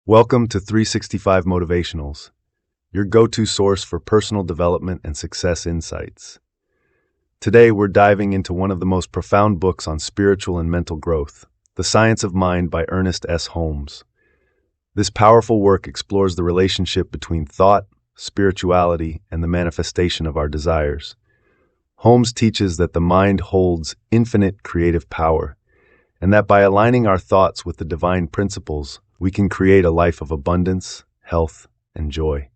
Welcome to 365 Motivationals, your go-to source for personal development and success insights. Today, we're diving into one of the most profound books on spiritual and mental growth, The Science of Mind by Ernest S. Holmes. This powerful work explores the relationship between thought, spirituality, and the manifestation of our desires. Holmes teaches that the mind holds infinite creative power, and that by aligning our thoughts with the divine principles, we can create a life of abundance, health, and joy.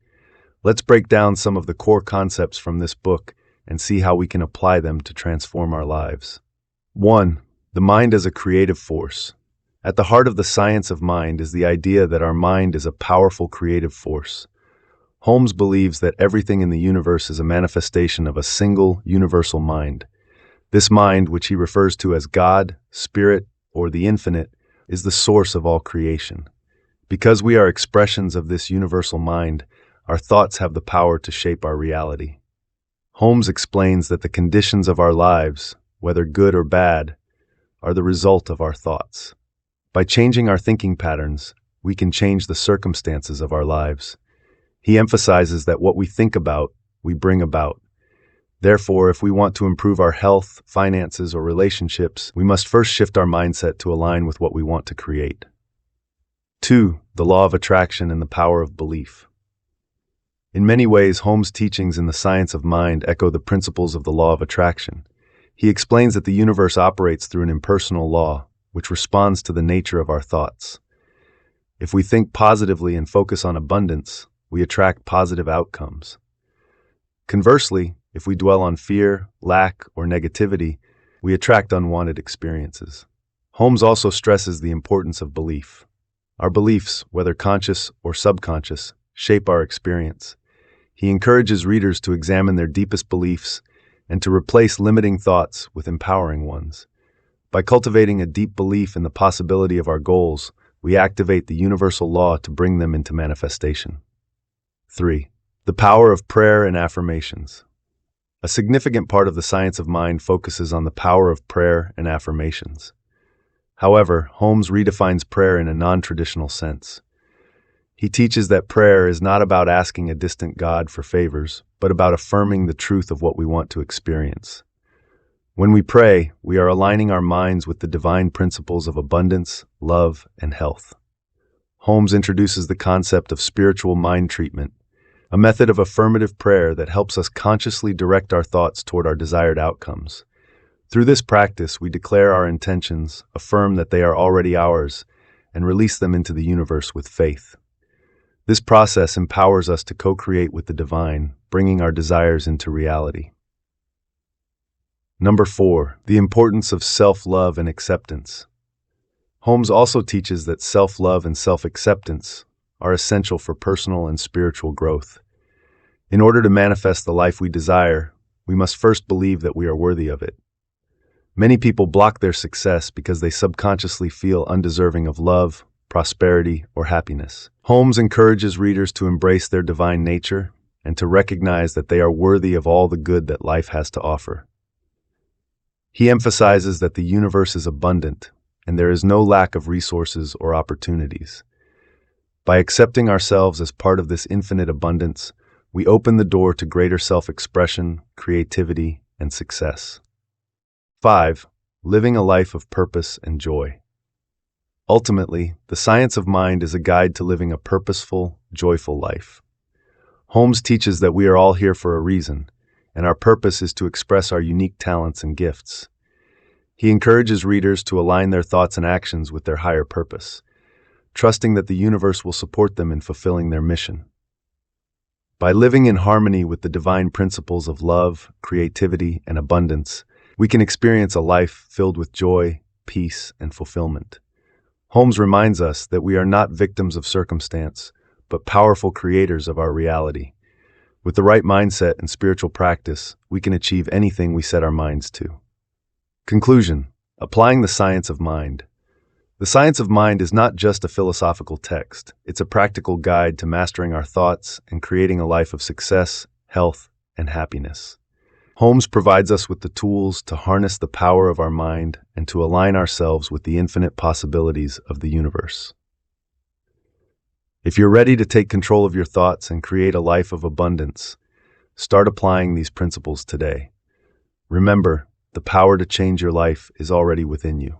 Let's break down some of the core concepts from this book and see how we can apply them to transform our lives. 1. The mind as a creative force. At the heart of the science of mind is the idea that our mind is a powerful creative force. Holmes believes that everything in the universe is a manifestation of a single, universal mind. This mind, which he refers to as God, Spirit, or the Infinite, is the source of all creation. Because we are expressions of this universal mind, our thoughts have the power to shape our reality. Holmes explains that the conditions of our lives, whether good or bad, are the result of our thoughts. By changing our thinking patterns, we can change the circumstances of our lives. He emphasizes that what we think about, we bring about. Therefore, if we want to improve our health, finances, or relationships, we must first shift our mindset to align with what we want to create. 2. The law of attraction and the power of belief. In many ways, Holmes' teachings in The Science of Mind echo the principles of the law of attraction. He explains that the universe operates through an impersonal law, which responds to the nature of our thoughts. If we think positively and focus on abundance, we attract positive outcomes. Conversely, if we dwell on fear, lack, or negativity, we attract unwanted experiences. Holmes also stresses the importance of belief. Our beliefs, whether conscious or subconscious, shape our experience. He encourages readers to examine their deepest beliefs and to replace limiting thoughts with empowering ones. By cultivating a deep belief in the possibility of our goals, we activate the universal law to bring them into manifestation. 3. The power of prayer and affirmations. A significant part of the science of mind focuses on the power of prayer and affirmations. However, Holmes redefines prayer in a non-traditional sense. He teaches that prayer is not about asking a distant God for favors, but about affirming the truth of what we want to experience. When we pray, we are aligning our minds with the divine principles of abundance, love, and health. Holmes introduces the concept of spiritual mind treatment, a method of affirmative prayer that helps us consciously direct our thoughts toward our desired outcomes. Through this practice, we declare our intentions, affirm that they are already ours, and release them into the universe with faith. This process empowers us to co-create with the divine, bringing our desires into reality. 4. The importance of self-love and acceptance. Holmes also teaches that self-love and self-acceptance are essential for personal and spiritual growth. In order to manifest the life we desire, we must first believe that we are worthy of it. Many people block their success because they subconsciously feel undeserving of love, prosperity, or happiness. Holmes encourages readers to embrace their divine nature and to recognize that they are worthy of all the good that life has to offer. He emphasizes that the universe is abundant and there is no lack of resources or opportunities. By accepting ourselves as part of this infinite abundance, we open the door to greater self-expression, creativity, and success. 5. Living a life of purpose and joy. Ultimately, the science of mind is a guide to living a purposeful, joyful life. Holmes teaches that we are all here for a reason, and our purpose is to express our unique talents and gifts. He encourages readers to align their thoughts and actions with their higher purpose, trusting that the universe will support them in fulfilling their mission. By living in harmony with the divine principles of love, creativity, and abundance, we can experience a life filled with joy, peace, and fulfillment. Holmes reminds us that we are not victims of circumstance, but powerful creators of our reality. With the right mindset and spiritual practice, we can achieve anything we set our minds to. Conclusion: applying the science of mind. The Science of Mind is not just a philosophical text. It's a practical guide to mastering our thoughts and creating a life of success, health, and happiness. Holmes provides us with the tools to harness the power of our mind and to align ourselves with the infinite possibilities of the universe. If you're ready to take control of your thoughts and create a life of abundance, start applying these principles today. Remember, the power to change your life is already within you.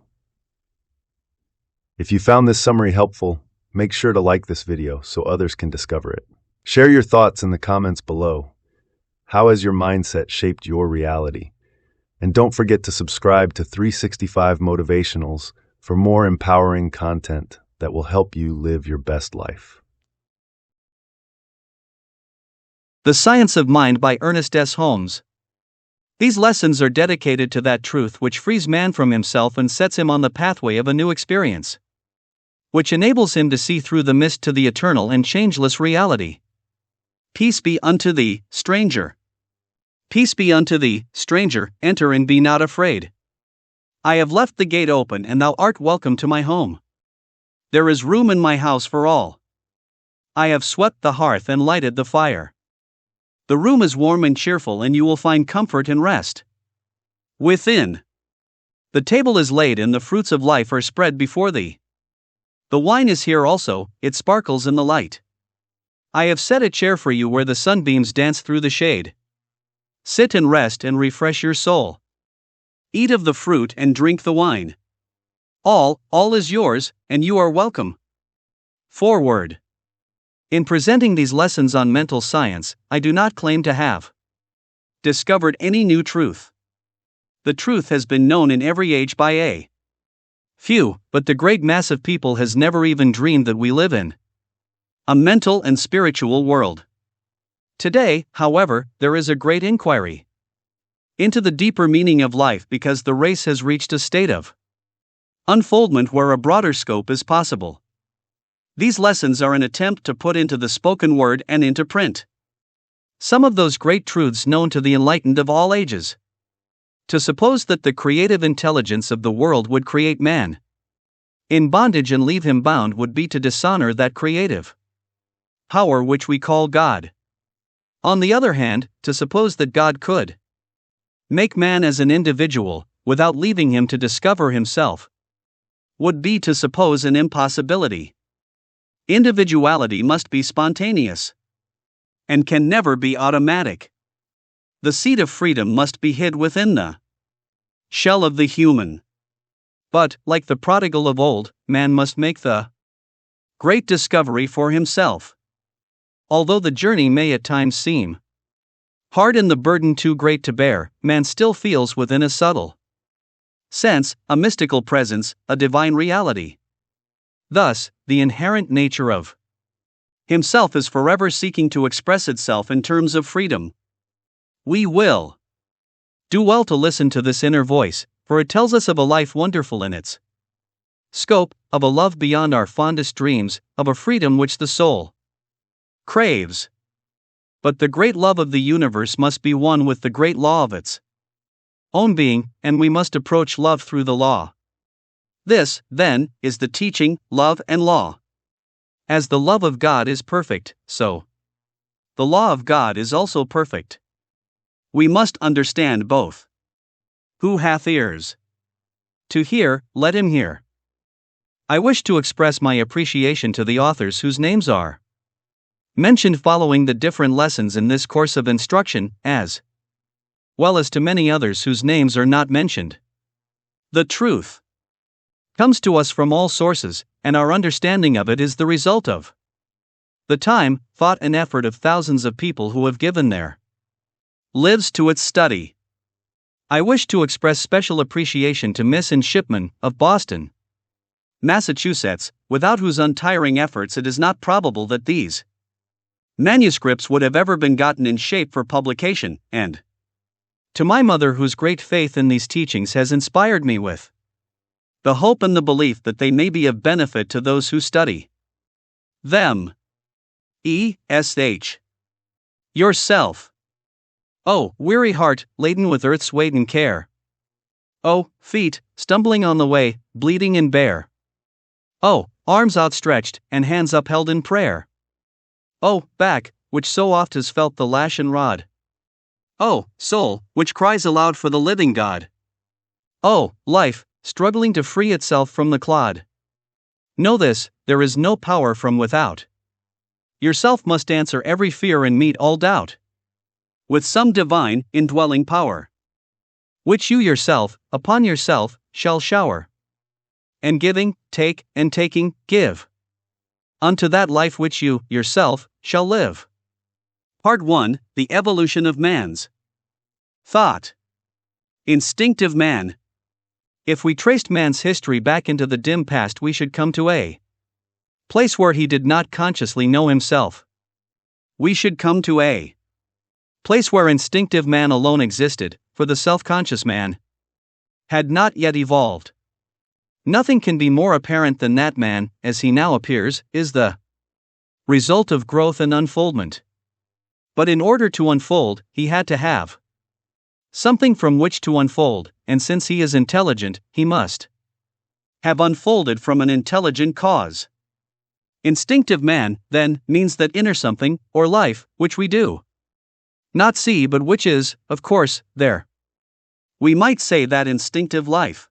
If you found this summary helpful, make sure to like this video so others can discover it. Share your thoughts in the comments below. How has your mindset shaped your reality? And don't forget to subscribe to 365 Motivationals for more empowering content that will help you live your best life. The Science of Mind by Ernest S. Holmes. These lessons are dedicated to that truth which frees man from himself and sets him on the pathway of a new experience, which enables him to see through the mist to the eternal and changeless reality. Peace be unto thee, stranger. Peace be unto thee, stranger, enter and be not afraid. I have left the gate open and thou art welcome to my home. There is room in my house for all. I have swept the hearth and lighted the fire. The room is warm and cheerful and you will find comfort and rest within. The table is laid and the fruits of life are spread before thee. The wine is here also, it sparkles in the light. I have set a chair for you where the sunbeams dance through the shade. Sit and rest and refresh your soul. Eat of the fruit and drink the wine. All is yours, and you are welcome. Foreword. In presenting these lessons on mental science, I do not claim to have discovered any new truth. The truth has been known in every age by a few, but the great mass of people has never even dreamed that we live in a mental and spiritual world. Today, however, there is a great inquiry into the deeper meaning of life because the race has reached a state of unfoldment where a broader scope is possible. These lessons are an attempt to put into the spoken word and into print some of those great truths known to the enlightened of all ages. To suppose that the creative intelligence of the world would create man in bondage and leave him bound would be to dishonor that creative power which we call God. On the other hand, to suppose that God could make man as an individual, without leaving him to discover himself, would be to suppose an impossibility. Individuality must be spontaneous and can never be automatic. The seed of freedom must be hid within the shell of the human. But, like the prodigal of old, man must make the great discovery for himself. Although the journey may at times seem hard and the burden too great to bear, man still feels within a subtle sense, a mystical presence, a divine reality. Thus, the inherent nature of himself is forever seeking to express itself in terms of freedom. We will do well to listen to this inner voice, for it tells us of a life wonderful in its scope, of a love beyond our fondest dreams, of a freedom which the soul craves. But the great love of the universe must be one with the great law of its own being, and we must approach love through the law. This, then, is the teaching, love and law. As the love of God is perfect, so the law of God is also perfect. We must understand both. Who hath ears to hear, let him hear. I wish to express my appreciation to the authors whose names are mentioned following the different lessons in this course of instruction, as well as to many others whose names are not mentioned. The truth comes to us from all sources, and our understanding of it is the result of the time, thought and effort of thousands of people who have given their lives to its study. I wish to express special appreciation to Miss and Shipman, of Boston, Massachusetts, without whose untiring efforts it is not probable that these manuscripts would have ever been gotten in shape for publication, and to my mother, whose great faith in these teachings has inspired me with the hope and the belief that they may be of benefit to those who study them. E.S.H. Yourself. Oh, weary heart, laden with earth's weight and care. Oh, feet, stumbling on the way, bleeding and bare. Oh, arms outstretched, and hands upheld in prayer. Oh, back, which so oft has felt the lash and rod. Oh, soul, which cries aloud for the living God. Oh, life, struggling to free itself from the clod. Know this, there is no power from without yourself must answer every fear and meet all doubt with some divine, indwelling power, which you yourself, upon yourself, shall shower. And giving, take, and taking, give unto that life which you, yourself, shall live. Part 1: The Evolution of Man's Thought. Instinctive man. If we traced man's history back into the dim past, we should come to a place where he did not consciously know himself. We should come to a place where instinctive man alone existed, for the self-conscious man had not yet evolved. Nothing can be more apparent than that man, as he now appears, is the result of growth and unfoldment. But in order to unfold, he had to have something from which to unfold, and since he is intelligent, he must have unfolded from an intelligent cause. Instinctive man, then, means that inner something, or life, which we do not see but which is, of course, there. We might say that instinctive life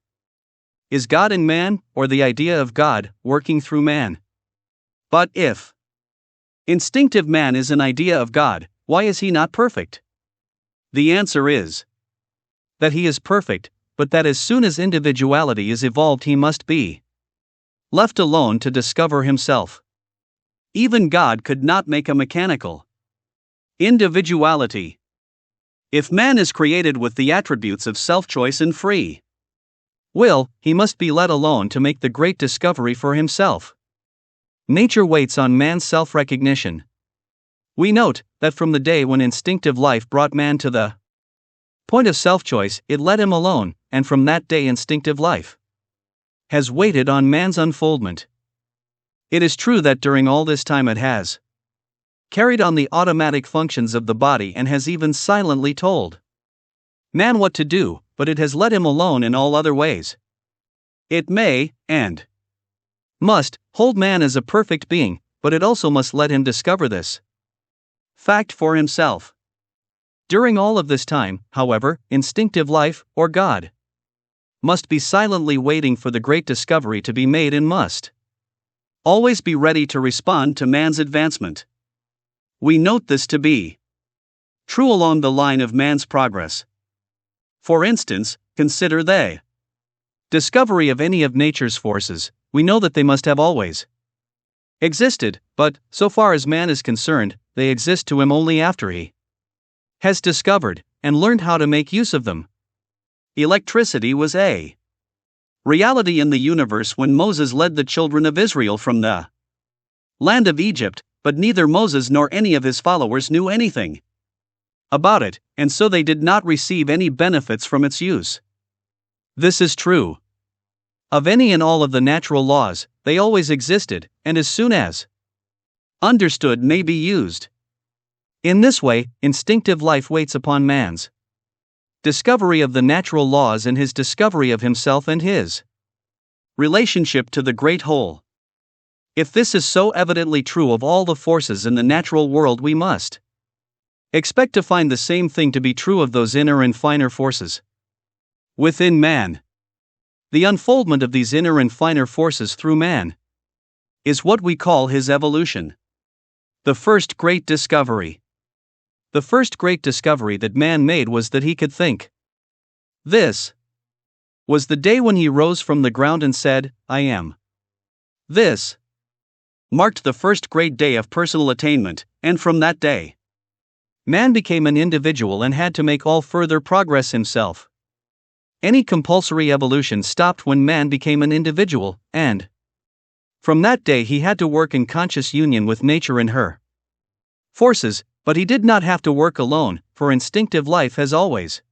is God in man, or the idea of God working through man. But if instinctive man is an idea of God, why is he not perfect? The answer is that he is perfect, but that as soon as individuality is evolved, he must be left alone to discover himself. Even God could not make a mechanical individuality. If man is created with the attributes of self-choice and free will, he must be let alone to make the great discovery for himself. Nature waits on man's self-recognition. We note that from the day when instinctive life brought man to the point of self-choice, it let him alone, and from that day instinctive life has waited on man's unfoldment. It is true that during all this time it has carried on the automatic functions of the body and has even silently told man what to do, but it has let him alone in all other ways. It may, and must, hold man as a perfect being, but it also must let him discover this fact for himself. During all of this time, however, instinctive life, or God, must be silently waiting for the great discovery to be made and must always be ready to respond to man's advancement. We note this to be true along the line of man's progress. For instance, consider the discovery of any of nature's forces. We know that they must have always existed, but, so far as man is concerned, they exist to him only after he has discovered and learned how to make use of them. Electricity was a reality in the universe when Moses led the children of Israel from the land of Egypt, but neither Moses nor any of his followers knew anything about it, and so they did not receive any benefits from its use. This is true of any and all of the natural laws. They always existed, and as soon as understood may be used. In this way, instinctive life waits upon man's discovery of the natural laws and his discovery of himself and his relationship to the great whole. If this is so evidently true of all the forces in the natural world, we must expect to find the same thing to be true of those inner and finer forces within man. The unfoldment of these inner and finer forces through man is what we call his evolution. The first great discovery. The first great discovery that man made was that he could think. This was the day when he rose from the ground and said, "I am." This marked the first great day of personal attainment, and from that day, man became an individual and had to make all further progress himself. Any compulsory evolution stopped when man became an individual, and from that day he had to work in conscious union with nature and her forces, but he did not have to work alone, for instinctive life has always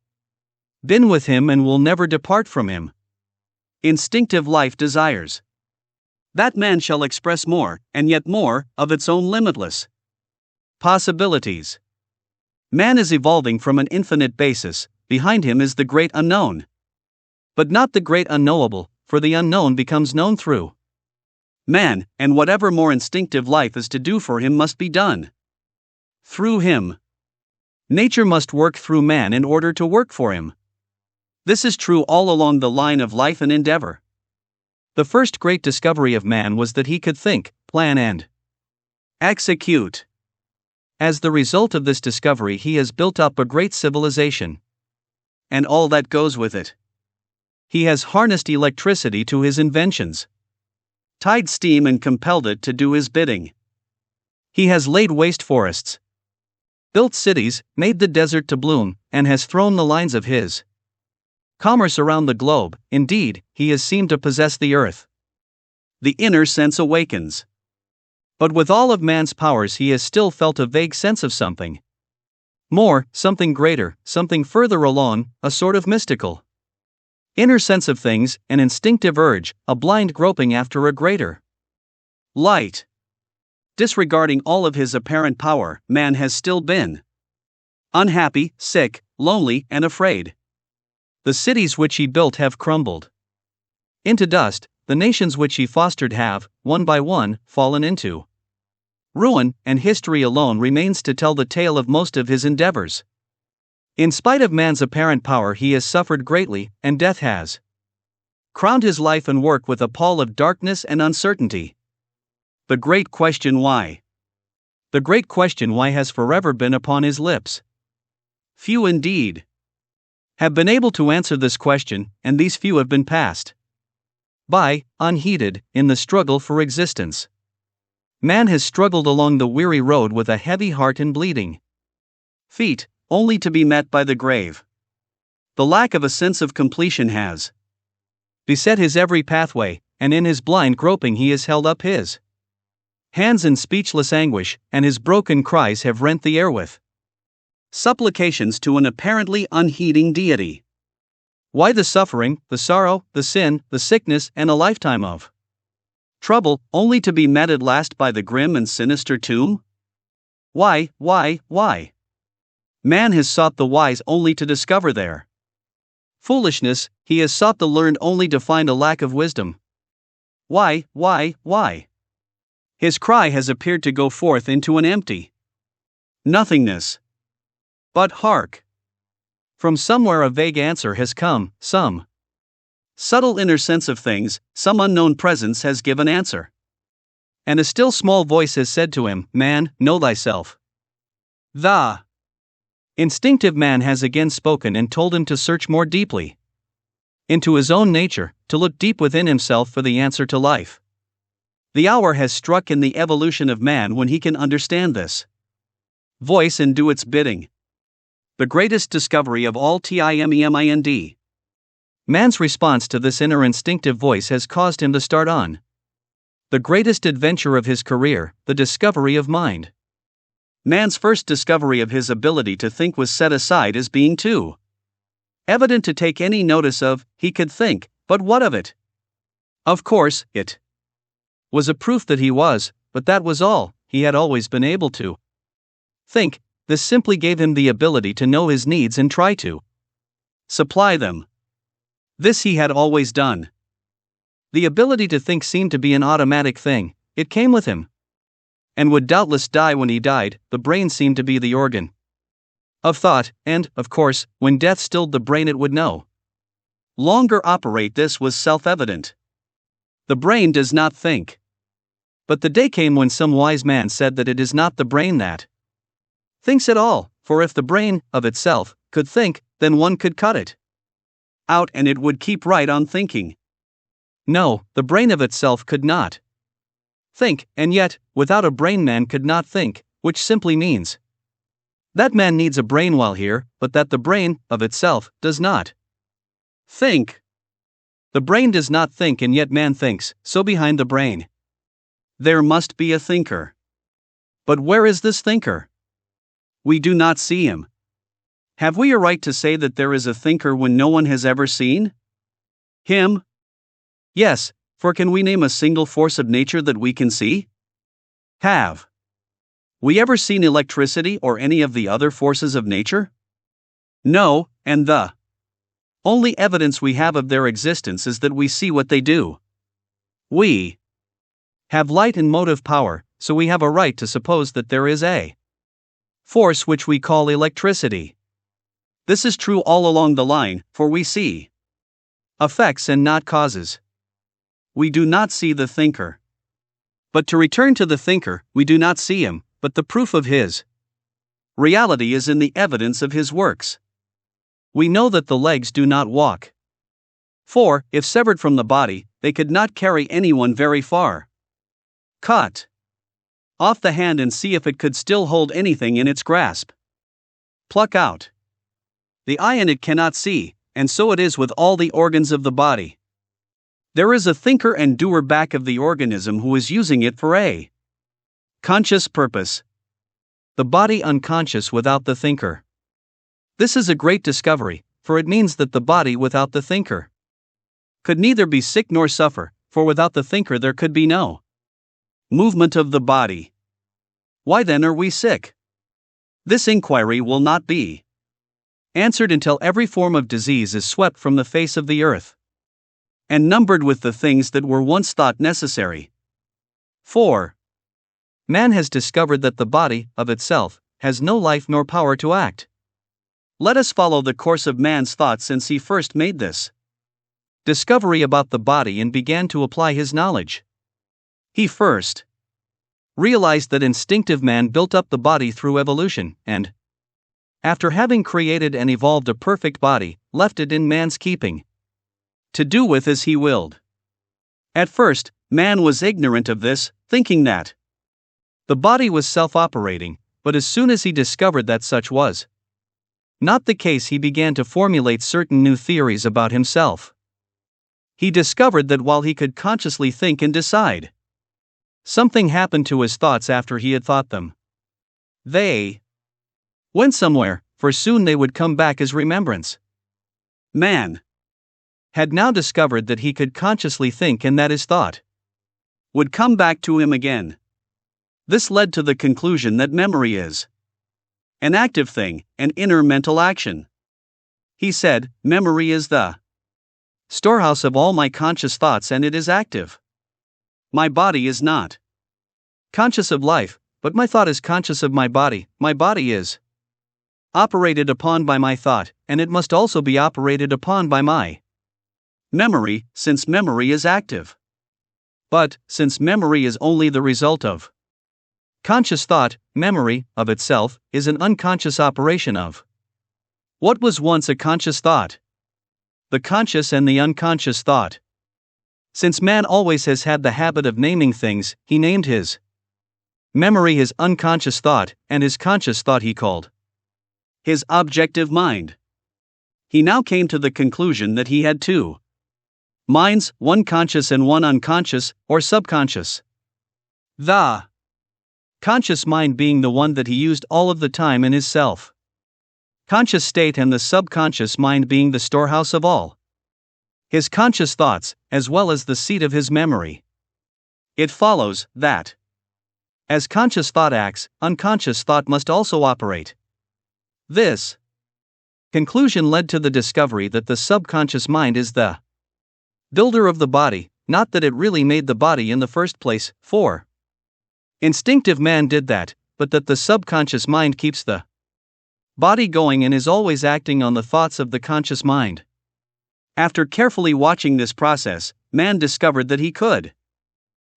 been with him and will never depart from him. Instinctive life desires that man shall express more, and yet more, of its own limitless possibilities. Man is evolving from an infinite basis. Behind him is the great unknown. But not the great unknowable, for the unknown becomes known through man, and whatever more instinctive life is to do for him must be done through him. Nature must work through man in order to work for him. This is true all along the line of life and endeavor. The first great discovery of man was that he could think, plan, and Execute. As the result of this discovery, he has built up a great civilization. And all that goes with it. He has harnessed electricity to his inventions, tied steam and compelled it to do his bidding. He has laid waste forests, built cities, made the desert to bloom, and has thrown the lines of his commerce around the globe. Indeed, he has seemed to possess the earth. The inner sense awakens. But with all of man's powers, he has still felt a vague sense of something more, something greater, something further along, a sort of mystical inner sense of things, an instinctive urge, a blind groping after a greater light. Disregarding all of his apparent power, man has still been unhappy, sick, lonely, and afraid. The cities which he built have crumbled into dust, the nations which he fostered have, one by one, fallen into ruin, and history alone remains to tell the tale of most of his endeavors. In spite of man's apparent power, he has suffered greatly, and death has crowned his life and work with a pall of darkness and uncertainty. The great question why? The great question why has forever been upon his lips. Few indeed have been able to answer this question, and these few have been passed by, unheeded, in the struggle for existence. Man has struggled along the weary road with a heavy heart and bleeding feet, only to be met by the grave. The lack of a sense of completion has beset his every pathway, and in his blind groping he has held up his hands in speechless anguish, and his broken cries have rent the air with supplications to an apparently unheeding deity. Why the suffering, the sorrow, the sin, the sickness, and a lifetime of trouble, only to be met at last by the grim and sinister tomb? Why? Man has sought the wise only to discover their foolishness, he has sought the learned only to find a lack of wisdom. Why? His cry has appeared to go forth into an empty nothingness. But hark! From somewhere a vague answer has come, some subtle inner sense of things, some unknown presence has given answer. And a still small voice has said to him, "Man, know thyself." The instinctive man has again spoken and told him to search more deeply into his own nature, to look deep within himself for the answer to life. The hour has struck in the evolution of man when he can understand this voice and do its bidding. The greatest discovery of all time. Man's response to this inner instinctive voice has caused him to start on the greatest adventure of his career, the discovery of mind. Man's first discovery of his ability to think was set aside as being too evident to take any notice of. He could think, but what of it? Of course, it was a proof that he was, but that was all. He had always been able to think. This simply gave him the ability to know his needs and try to supply them. This he had always done. The ability to think seemed to be an automatic thing, it came with him, and would doubtless die when he died. The brain seemed to be the organ of thought, and, of course, when death stilled the brain, it would no longer operate. This was self-evident. The brain does not think. But the day came when some wise man said that it is not the brain that thinks at all, for if the brain, of itself, could think, then one could cut it out and it would keep right on thinking. No, the brain of itself could not think, and yet, without a brain man could not think, which simply means that man needs a brain while here, but that the brain, of itself, does not think. The brain does not think and yet man thinks, so behind the brain there must be a thinker. But where is this thinker? We do not see him. Have we a right to say that there is a thinker when no one has ever seen him? Yes, for can we name a single force of nature that we can see? Have we ever seen electricity or any of the other forces of nature? No, and the only evidence we have of their existence is that we see what they do. We have light and motive power, so we have a right to suppose that there is a force which we call electricity. This is true all along the line, for we see effects and not causes. We do not see the thinker. But to return to the thinker, we do not see him, but the proof of his reality is in the evidence of his works. We know that the legs do not walk. For, if severed from the body, they could not carry anyone very far. Cut off the hand and see if it could still hold anything in its grasp. Pluck out the eye and it cannot see, and so it is with all the organs of the body. There is a thinker and doer back of the organism who is using it for a conscious purpose. The body unconscious without the thinker. This is a great discovery, for it means that the body without the thinker could neither be sick nor suffer, for without the thinker there could be no movement of the body. Why then are we sick? This inquiry will not be answered until every form of disease is swept from the face of the earth and numbered with the things that were once thought necessary. 4. Man has discovered that the body, of itself, has no life nor power to act. Let us follow the course of man's thought since he first made this discovery about the body and began to apply his knowledge. He first realized that instinctive man built up the body through evolution, and, after having created and evolved a perfect body, left it in man's keeping, to do with as he willed. At first, man was ignorant of this, thinking that the body was self-operating, but as soon as he discovered that such was not the case, he began to formulate certain new theories about himself. He discovered that while he could consciously think and decide, something happened to his thoughts after he had thought them. They went somewhere, for soon they would come back as remembrance. Man had now discovered that he could consciously think and that his thought would come back to him again. This led to the conclusion that memory is an active thing, an inner mental action. He said, memory is the storehouse of all my conscious thoughts and it is active. My body is not conscious of life, but my thought is conscious of my body is operated upon by my thought, and it must also be operated upon by my memory, since memory is active. But, since memory is only the result of conscious thought, memory, of itself, is an unconscious operation of what was once a conscious thought. The conscious and the unconscious thought. Since man always has had the habit of naming things, he named his memory his unconscious thought, and his conscious thought he called his objective mind. He now came to the conclusion that he had two minds, one conscious and one unconscious, or subconscious. The conscious mind being the one that he used all of the time in his self-conscious state, and the subconscious mind being the storehouse of all his conscious thoughts, as well as the seat of his memory. It follows that as conscious thought acts, unconscious thought must also operate. This conclusion led to the discovery that the subconscious mind is the builder of the body, not that it really made the body in the first place, for instinctive man did that, but that the subconscious mind keeps the body going and is always acting on the thoughts of the conscious mind. After carefully watching this process, man discovered that he could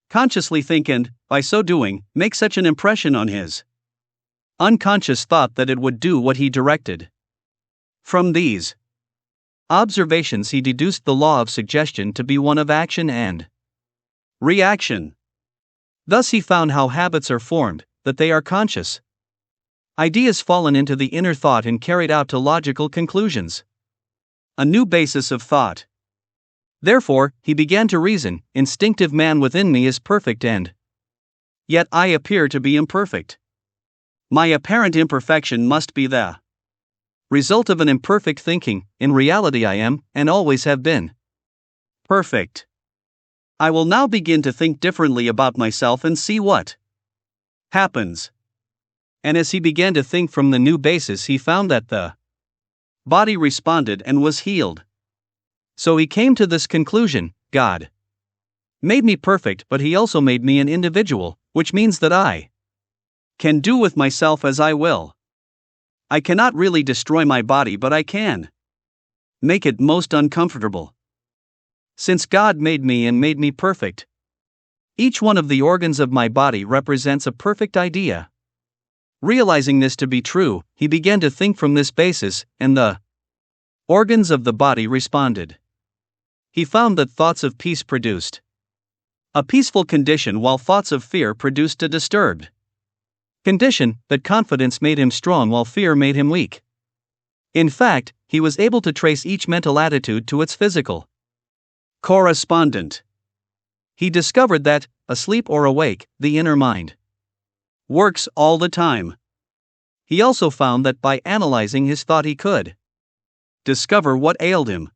consciously think and, by so doing, make such an impression on his unconscious thought that it would do what he directed. From these observations he deduced the law of suggestion to be one of action and reaction. Thus he found how habits are formed, that they are conscious ideas fallen into the inner thought and carried out to logical conclusions. A new basis of thought. Therefore, he began to reason, instinctive man within me is perfect and yet I appear to be imperfect. My apparent imperfection must be the result of an imperfect thinking. In reality I am, and always have been, perfect. I will now begin to think differently about myself and see what happens. And as he began to think from the new basis, he found that the body responded and was healed. So he came to this conclusion: God made me perfect, but he also made me an individual, which means that I can do with myself as I will. I cannot really destroy my body, but I can make it most uncomfortable. Since God made me and made me perfect, Each one of the organs of my body represents a perfect idea. Realizing this to be true, he began to think from this basis, and the organs of the body responded. He found that thoughts of peace produced a peaceful condition, while thoughts of fear produced a disturbed condition. That confidence made him strong while fear made him weak. In fact, he was able to trace each mental attitude to its physical correspondent. He discovered that, asleep or awake, the inner mind works all the time. He also found that by analyzing his thought he could discover what ailed him.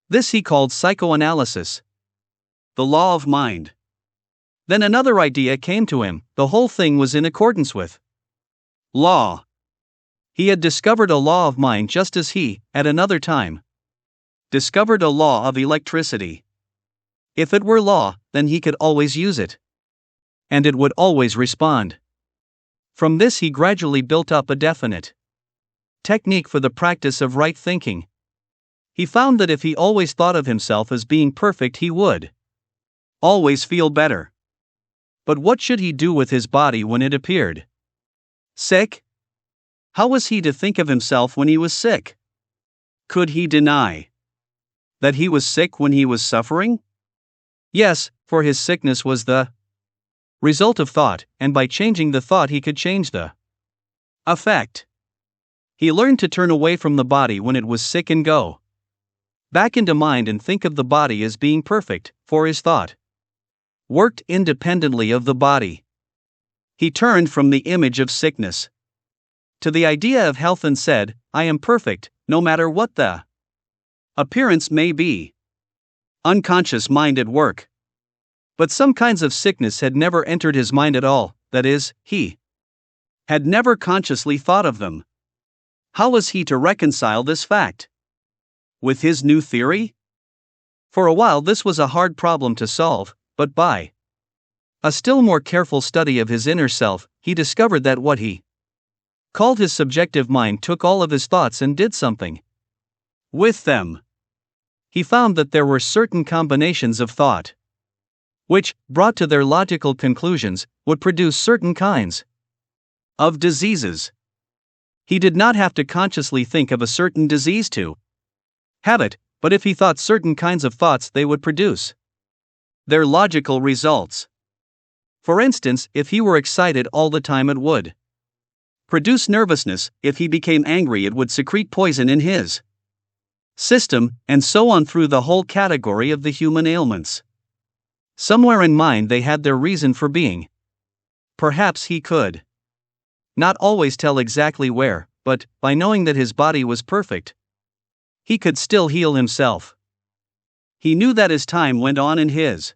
This he called psychoanalysis, the law of mind. Then another idea came to him. The whole thing was in accordance with law. He had discovered a law of mind, just as he, at another time, discovered a law of electricity. If it were law, then he could always use it, and it would always respond. From this he gradually built up a definite technique for the practice of right thinking. He found that if he always thought of himself as being perfect, he would always feel better. But what should he do with his body when it appeared sick? How was he to think of himself when he was sick? Could he deny that he was sick when he was suffering? Yes, for his sickness was the result of thought, and by changing the thought he could change the effect. He learned to turn away from the body when it was sick and go back into mind and think of the body as being perfect, for his thought worked independently of the body. He turned from the image of sickness to the idea of health and said, I am perfect, no matter what the appearance may be. Unconscious mind at work. But some kinds of sickness had never entered his mind at all, that is, he had never consciously thought of them. How was he to reconcile this fact with his new theory? For a while this was a hard problem to solve, but by a still more careful study of his inner self, he discovered that what he called his subjective mind took all of his thoughts and did something with them. He found that there were certain combinations of thought which, brought to their logical conclusions, would produce certain kinds of diseases. He did not have to consciously think of a certain disease to have it, but if he thought certain kinds of thoughts, they would produce their logical results. For instance, if he were excited all the time, it would produce nervousness. If he became angry, it would secrete poison in his system, and so on through the whole category of the human ailments. Somewhere in mind they had their reason for being. Perhaps he could not always tell exactly where, but, by knowing that his body was perfect, he could still heal himself. He knew that as time went on and his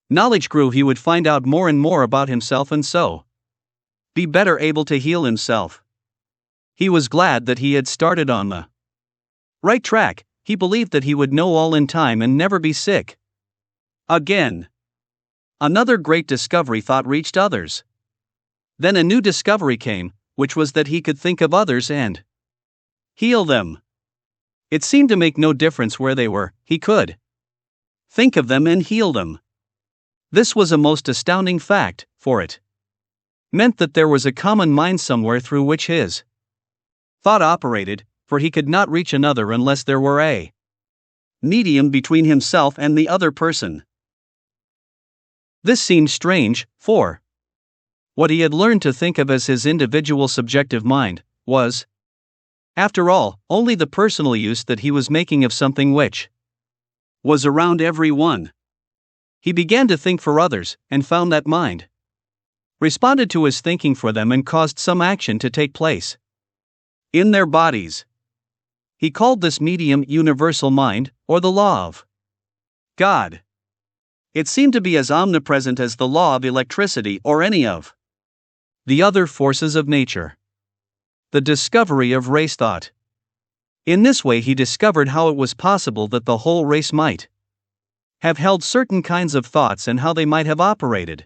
knowledge grew, he would find out more and more about himself and so be better able to heal himself. He was glad that he had started on the right track. He believed that he would know all in time and never be sick again. Another great discovery thought reached others. Then a new discovery came, which was that he could think of others and heal them. It seemed to make no difference where they were, he could think of them and heal them. This was a most astounding fact, for it meant that there was a common mind somewhere through which his thought operated, for he could not reach another unless there were a medium between himself and the other person. This seemed strange, for what he had learned to think of as his individual subjective mind was, after all, only the personal use that he was making of something which was around everyone. He began to think for others, and found that mind responded to his thinking for them and caused some action to take place in their bodies. He called this medium universal mind, or the law of God. It seemed to be as omnipresent as the law of electricity or any of the other forces of nature. The discovery of race thought. In this way he discovered how it was possible that the whole race might have held certain kinds of thoughts and how they might have operated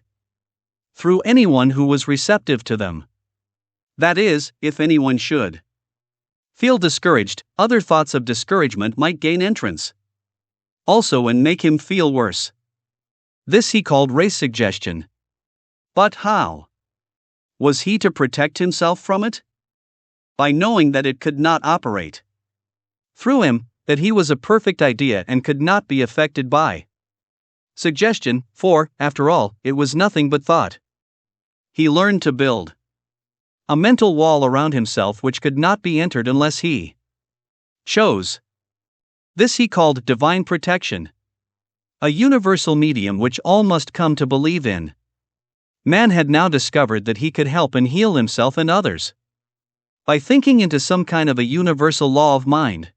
through anyone who was receptive to them. That is, if anyone should feel discouraged, other thoughts of discouragement might gain entrance also and make him feel worse. This he called race suggestion. But how? Was he to protect himself from it? By knowing that it could not operate through him, that he was a perfect idea and could not be affected by suggestion, for, after all, it was nothing but thought. He learned to build a mental wall around himself which could not be entered unless he chose. This he called divine protection, a universal medium which all must come to believe in. Man had now discovered that he could help and heal himself and others by thinking into some kind of a universal law of mind.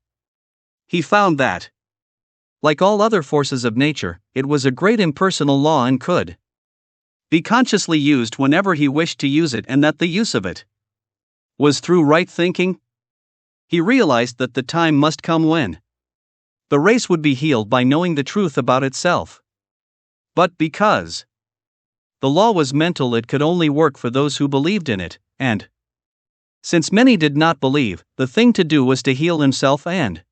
He found that, like all other forces of nature, it was a great impersonal law and could be consciously used whenever he wished to use it, and that the use of it was through right thinking. He realized that the time must come when the race would be healed by knowing the truth about itself. But because the law was mental, it could only work for those who believed in it, and since many did not believe, the thing to do was to heal himself and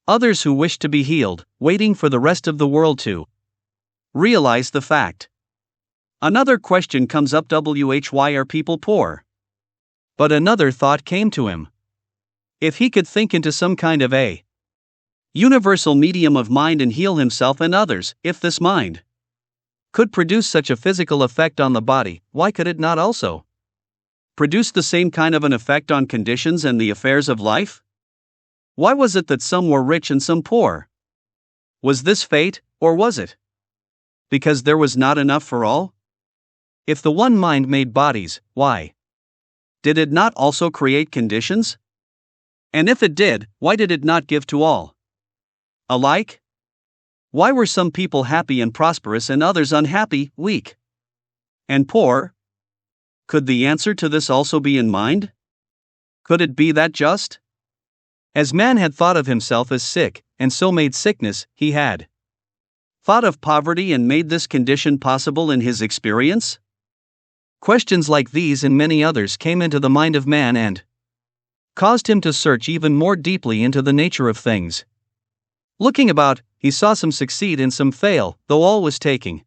others who wished to be healed, waiting for the rest of the world to realize the fact. Another question comes up: why are people poor? But another thought came to him. If he could think into some kind of a universal medium of mind and heal himself and others, if this mind could produce such a physical effect on the body, why could it not also produce the same kind of an effect on conditions and the affairs of life? Why was it that some were rich and some poor? Was this fate, or was it because there was not enough for all? If the one mind made bodies, why did it not also create conditions? And if it did, why did it not give to all alike? Why were some people happy and prosperous and others unhappy, weak, and poor? Could the answer to this also be in mind? Could it be that just as man had thought of himself as sick, and so made sickness, he had thought of poverty and made this condition possible in his experience? Questions like these and many others came into the mind of man and caused him to search even more deeply into the nature of things. Looking about, he saw some succeed and some fail, though all was taking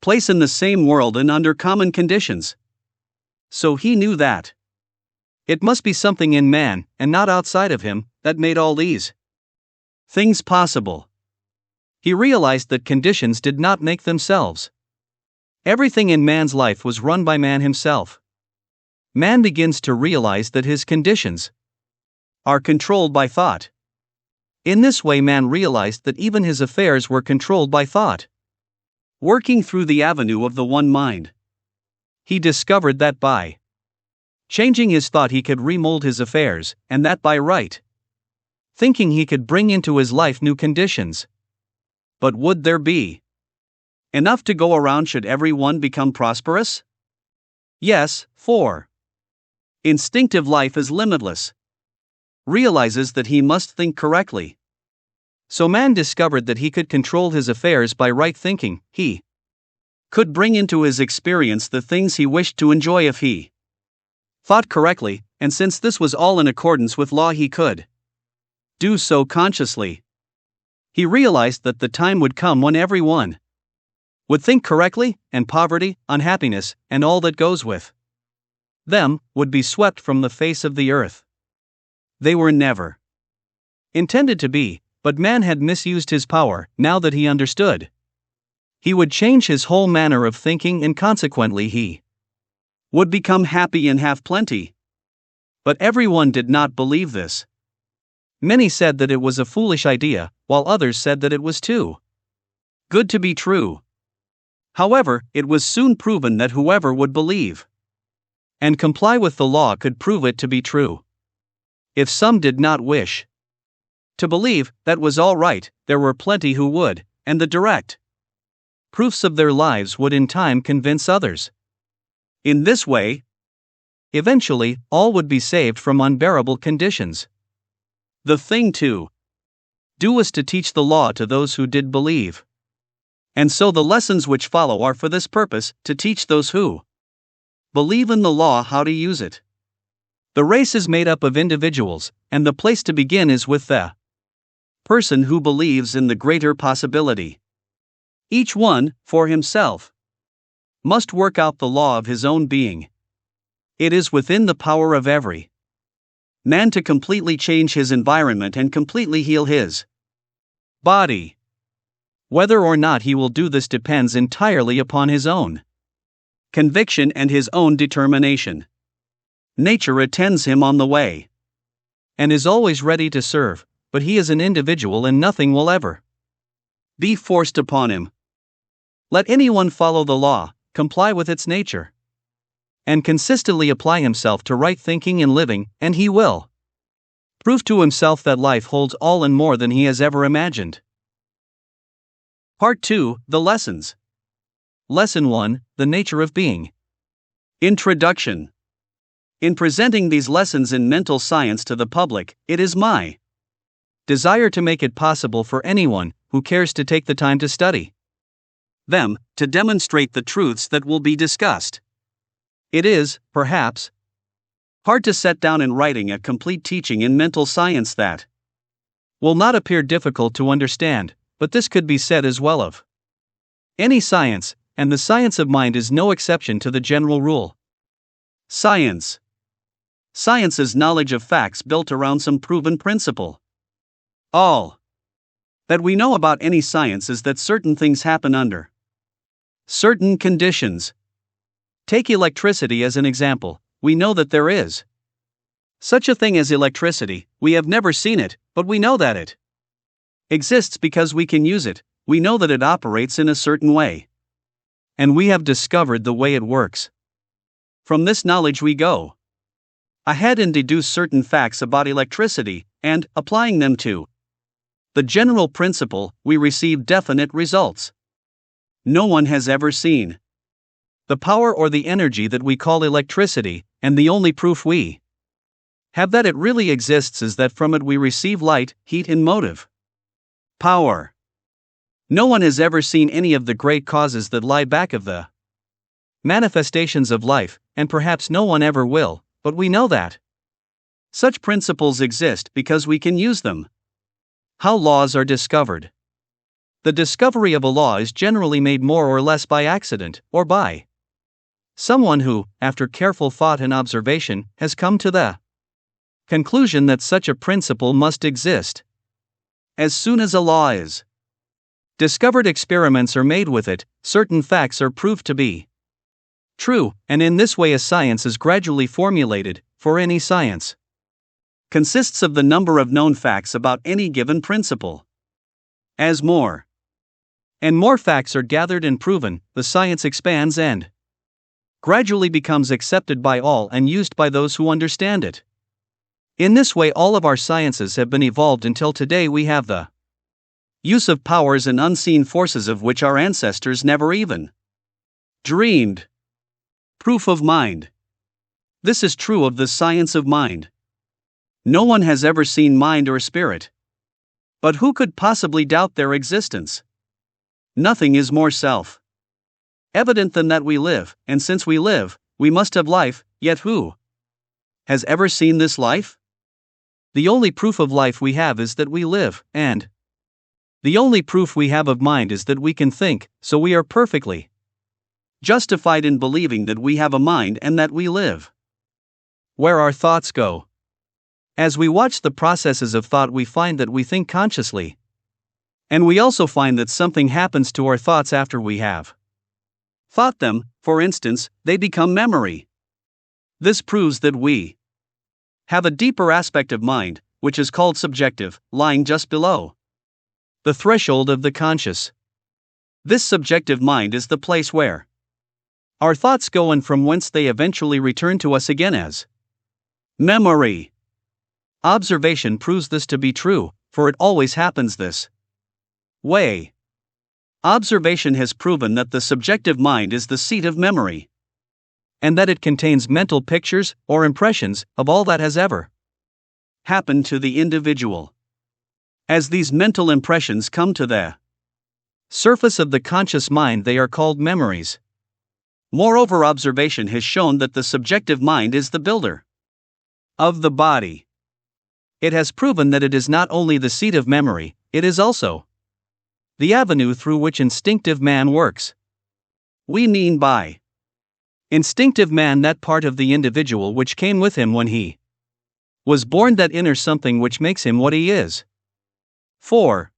place in the same world and under common conditions. So he knew that it must be something in man, and not outside of him, that made all these things possible. He realized that conditions did not make themselves. Everything in man's life was run by man himself. Man begins to realize that his conditions are controlled by thought. In this way, man realized that even his affairs were controlled by thought, working through the avenue of the one mind. He discovered that by changing his thought he could remold his affairs, and that by right thinking he could bring into his life new conditions. But would there be enough to go around should everyone become prosperous? Yes, for instinctive life is limitless, realizes that he must think correctly. So man discovered that he could control his affairs by right thinking. He could bring into his experience the things he wished to enjoy if he thought correctly, and since this was all in accordance with law, he could do so consciously. He realized that the time would come when everyone would think correctly, and poverty, unhappiness, and all that goes with them would be swept from the face of the earth. They were never intended to be, but man had misused his power. Now that he understood, he would change his whole manner of thinking, and consequently he would become happy and have plenty. But everyone did not believe this. Many said that it was a foolish idea, while others said that it was too good to be true. However, it was soon proven that whoever would believe and comply with the law could prove it to be true. If some did not wish to believe, that was all right, there were plenty who would, and the direct proofs of their lives would in time convince others. In this way, eventually, all would be saved from unbearable conditions. The thing to do was to teach the law to those who did believe. And so the lessons which follow are for this purpose, to teach those who believe in the law how to use it. The race is made up of individuals, and the place to begin is with the person who believes in the greater possibility. Each one, for himself, must work out the law of his own being. It is within the power of every man to completely change his environment and completely heal his body. Whether or not he will do this depends entirely upon his own conviction and his own determination. Nature attends him on the way and is always ready to serve, but he is an individual and nothing will ever be forced upon him. Let anyone follow the law, comply with its nature, and consistently apply himself to right thinking and living, and he will prove to himself that life holds all and more than he has ever imagined. Part 2, The Lessons. Lesson 1, The Nature of Being. Introduction. In presenting these lessons in mental science to the public, it is my desire to make it possible for anyone who cares to take the time to study them to demonstrate the truths that will be discussed. It is, perhaps, hard to set down in writing a complete teaching in mental science that will not appear difficult to understand, but this could be said as well of any science, and the science of mind is no exception to the general rule. Science. Science is knowledge of facts built around some proven principle. All that we know about any science is that certain things happen under certain conditions. Take electricity as an example. We know that there is such a thing as electricity. We have never seen it, but we know that it exists because we can use it. We know that it operates in a certain way, and we have discovered the way it works. From this knowledge we go ahead and deduce certain facts about electricity, and, applying them to the general principle, we receive definite results. No one has ever seen the power or the energy that we call electricity, and the only proof we have that it really exists is that from it we receive light, heat, and motive power. No one has ever seen any of the great causes that lie back of the manifestations of life, and perhaps no one ever will, but we know that such principles exist because we can use them. How laws are discovered. The discovery of a law is generally made more or less by accident, or by someone who, after careful thought and observation, has come to the conclusion that such a principle must exist. As soon as a law is discovered, experiments are made with it, certain facts are proved to be true, and in this way a science is gradually formulated, for any science consists of the number of known facts about any given principle. As more and more facts are gathered and proven, the science expands and gradually becomes accepted by all and used by those who understand it. In this way all of our sciences have been evolved until today we have the use of powers and unseen forces of which our ancestors never even dreamed. Proof of mind. This is true of the science of mind. No one has ever seen mind or spirit. But who could possibly doubt their existence? Nothing is more self-evident than that we live, and since we live, we must have life, yet who has ever seen this life? The only proof of life we have is that we live, and the only proof we have of mind is that we can think, so we are perfectly justified in believing that we have a mind and that we live. Where our thoughts go. As we watch the processes of thought, we find that we think consciously. And we also find that something happens to our thoughts after we have thought them. For instance, they become memory. This proves that we have a deeper aspect of mind, which is called subjective, lying just below the threshold of the conscious. This subjective mind is the place where our thoughts go and from whence they eventually return to us again as memory. Observation proves this to be true, for it always happens this way. Observation has proven that the subjective mind is the seat of memory, and that it contains mental pictures or impressions of all that has ever happened to the individual. As these mental impressions come to the surface of the conscious mind, they are called memories. Moreover, observation has shown that the subjective mind is the builder of the body. It has proven that it is not only the seat of memory, it is also the avenue through which instinctive man works. We mean by instinctive man that part of the individual which came with him when he was born, that inner something which makes him what he is. For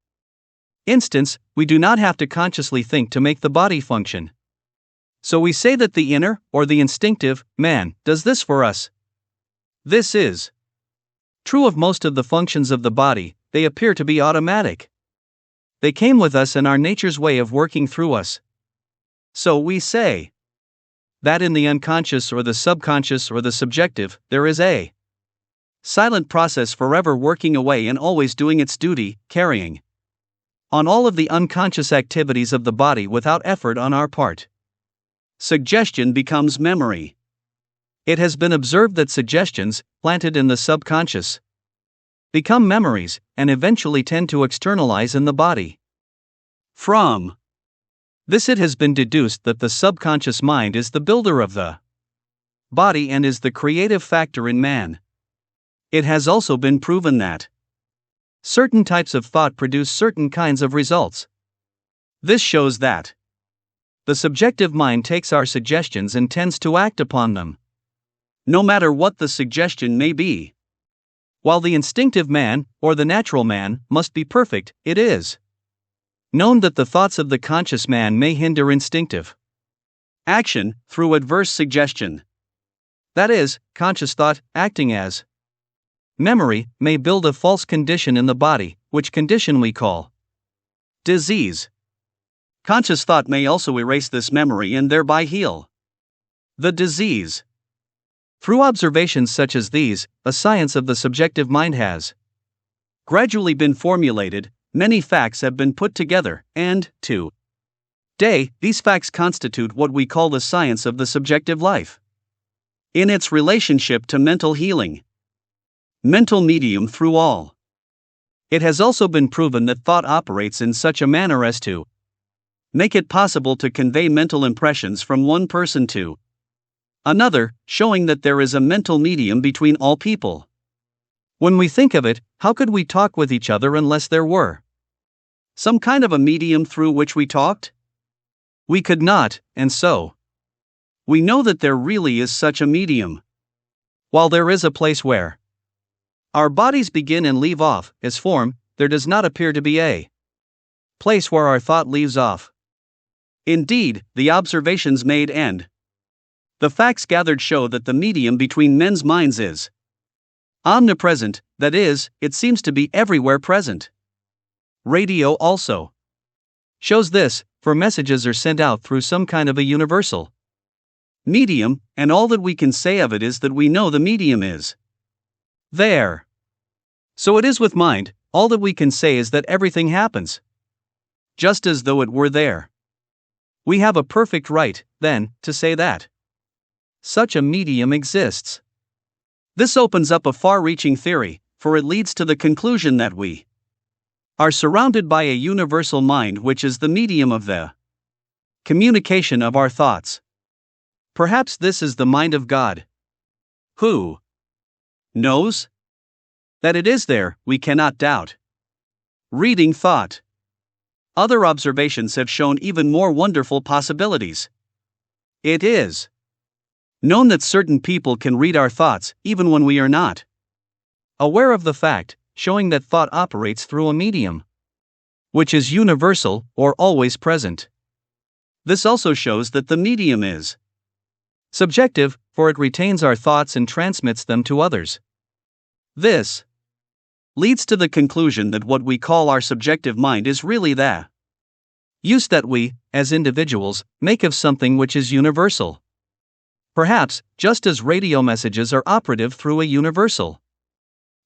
instance, we do not have to consciously think to make the body function. So we say that the inner, or the instinctive, man does this for us. This is true of most of the functions of the body. They appear to be automatic. They came with us and are nature's way of working through us. So we say that in the unconscious or the subconscious or the subjective, there is a silent process forever working away and always doing its duty, carrying on all of the unconscious activities of the body without effort on our part. Suggestion becomes memory. It has been observed that suggestions, planted in the subconscious, become memories, and eventually tend to externalize in the body. From this, it has been deduced that the subconscious mind is the builder of the body and is the creative factor in man. It has also been proven that certain types of thought produce certain kinds of results. This shows that the subjective mind takes our suggestions and tends to act upon them, no matter what the suggestion may be. While the instinctive man, or the natural man, must be perfect, it is known that the thoughts of the conscious man may hinder instinctive action through adverse suggestion. That is, conscious thought, acting as memory, may build a false condition in the body, which condition we call disease. Conscious thought may also erase this memory and thereby heal the disease. Through observations such as these, a science of the subjective mind has gradually been formulated, many facts have been put together, and, today, these facts constitute what we call the science of the subjective life. In its relationship to mental healing, mental medium through all, it has also been proven that thought operates in such a manner as to make it possible to convey mental impressions from one person to another, showing that there is a mental medium between all people. When we think of it, how could we talk with each other unless there were some kind of a medium through which we talked? We could not, and so we know that there really is such a medium. While there is a place where our bodies begin and leave off as form, there does not appear to be a place where our thought leaves off. Indeed, the observations made and the facts gathered show that the medium between men's minds is omnipresent, that is, it seems to be everywhere present. Radio also shows this, for messages are sent out through some kind of a universal medium, and all that we can say of it is that we know the medium is there. So it is with mind, all that we can say is that everything happens just as though it were there. We have a perfect right, then, to say that such a medium exists. This opens up a far-reaching theory, for it leads to the conclusion that we are surrounded by a universal mind which is the medium of the communication of our thoughts. Perhaps this is the mind of God. Who knows that it is there, we cannot doubt. Reading thought. Other observations have shown even more wonderful possibilities. It is known that certain people can read our thoughts even when we are not aware of the fact, showing that thought operates through a medium which is universal or always present. This also shows that the medium is subjective, for it retains our thoughts and transmits them to others. This leads to the conclusion that what we call our subjective mind is really the use that we, as individuals, make of something which is universal. Perhaps, just as radio messages are operative through a universal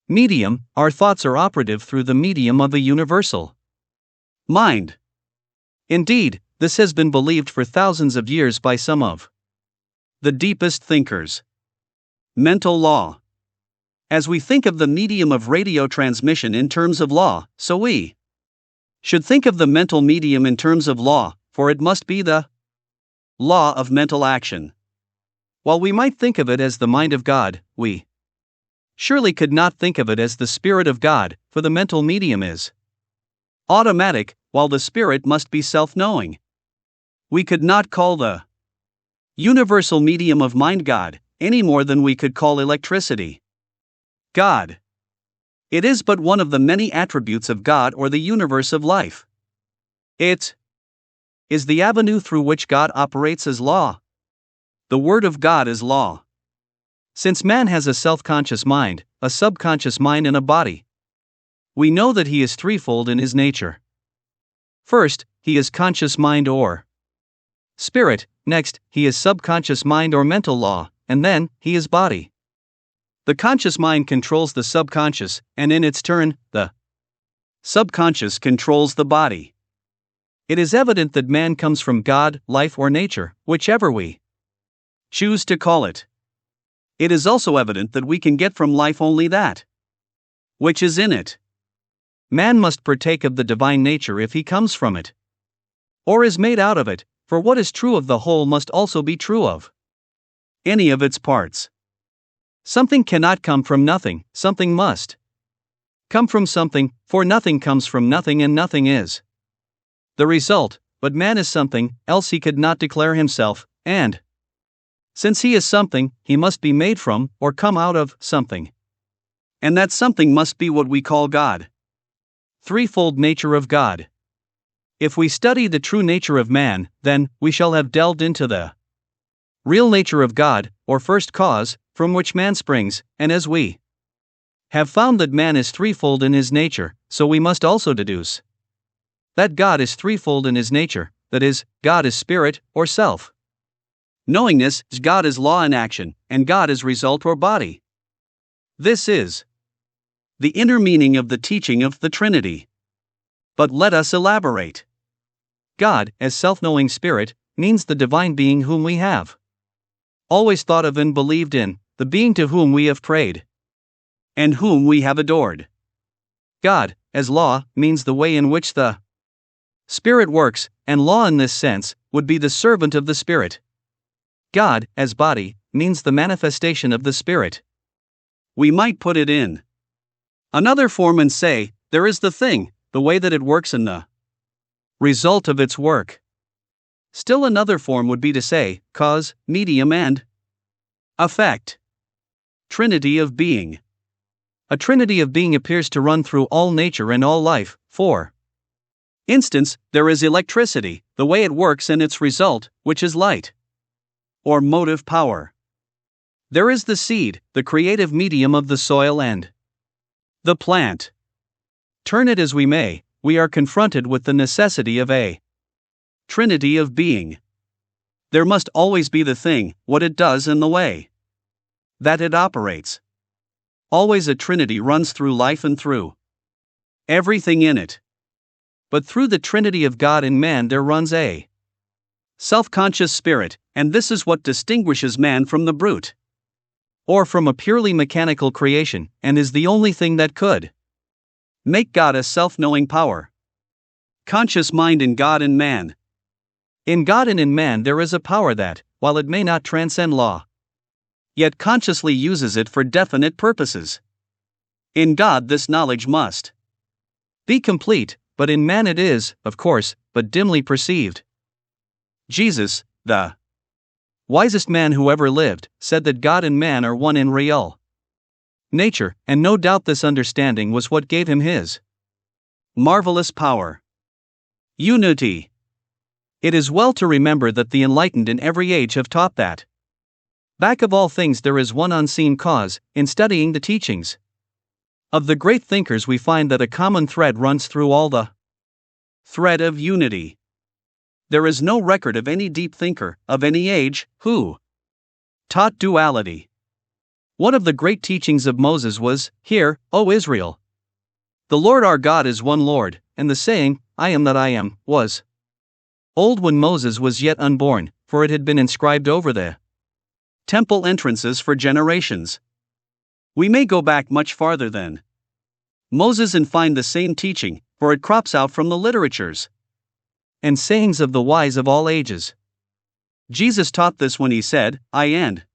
medium, our thoughts are operative through the medium of a universal mind. Indeed, this has been believed for thousands of years by some of the deepest thinkers. Mental law. As we think of the medium of radio transmission in terms of law, so we should think of the mental medium in terms of law, for it must be the law of mental action. While we might think of it as the mind of God, we surely could not think of it as the Spirit of God, for the mental medium is automatic, while the spirit must be self-knowing. We could not call the universal medium of mind God, any more than we could call electricity God. It is but one of the many attributes of God or the universe of life. It is the avenue through which God operates as law. The Word of God is law. Since man has a self-conscious mind, a subconscious mind, and a body, we know that he is threefold in his nature. First, he is conscious mind or spirit, next, he is subconscious mind or mental law, and then, he is body. The conscious mind controls the subconscious, and in its turn, the subconscious controls the body. It is evident that man comes from God, life, or nature, whichever we choose to call it. It is also evident that we can get from life only that which is in it. Man must partake of the divine nature if he comes from it, or is made out of it, for what is true of the whole must also be true of any of its parts. Something cannot come from nothing, something must come from something, for nothing comes from nothing and nothing is the result, but man is something, else he could not declare himself, and since he is something, he must be made from, or come out of, something. And that something must be what we call God. Threefold nature of God. If we study the true nature of man, then we shall have delved into the real nature of God, or first cause, from which man springs, and as we have found that man is threefold in his nature, so we must also deduce that God is threefold in his nature, that is, God is spirit, or self. Knowingness, God is law in action, and God is result or body. This is the inner meaning of the teaching of the Trinity. But let us elaborate. God, as self-knowing spirit, means the divine being whom we have always thought of and believed in, the being to whom we have prayed, and whom we have adored. God, as law, means the way in which the Spirit works, and law in this sense would be the servant of the Spirit. God, as body, means the manifestation of the Spirit. We might put it in another form and say, there is the thing, the way that it works, and the result of its work. Still another form would be to say, cause, medium, and effect. Trinity of being. A trinity of being appears to run through all nature and all life. For instance, there is electricity, the way it works, and its result, which is light, or motive power. There is the seed, the creative medium of the soil and the plant. Turn it as we may, we are confronted with the necessity of a trinity of being. There must always be the thing, what it does, and the way that it operates. Always a trinity runs through life and through everything in it. But through the trinity of God in man there runs a self-conscious spirit, and this is what distinguishes man from the brute, or from a purely mechanical creation, and is the only thing that could make God a self-knowing power. Conscious mind in God and man. In God and in man there is a power that, while it may not transcend law, yet consciously uses it for definite purposes. In God this knowledge must be complete, but in man it is, of course, but dimly perceived. Jesus, the wisest man who ever lived, said that God and man are one in real nature, and no doubt this understanding was what gave him his marvelous power. Unity. It is well to remember that the enlightened in every age have taught that back of all things there is one unseen cause. In studying the teachings of the great thinkers we find that a common thread runs through all, the thread of unity. There is no record of any deep thinker, of any age, who taught duality. One of the great teachings of Moses was, "Hear, O Israel, the Lord our God is one Lord," and the saying, "I am that I am," was old when Moses was yet unborn, for it had been inscribed over the temple entrances for generations. We may go back much farther than Moses and find the same teaching, for it crops out from the literatures and sayings of the wise of all ages. Jesus taught this when he said, "I and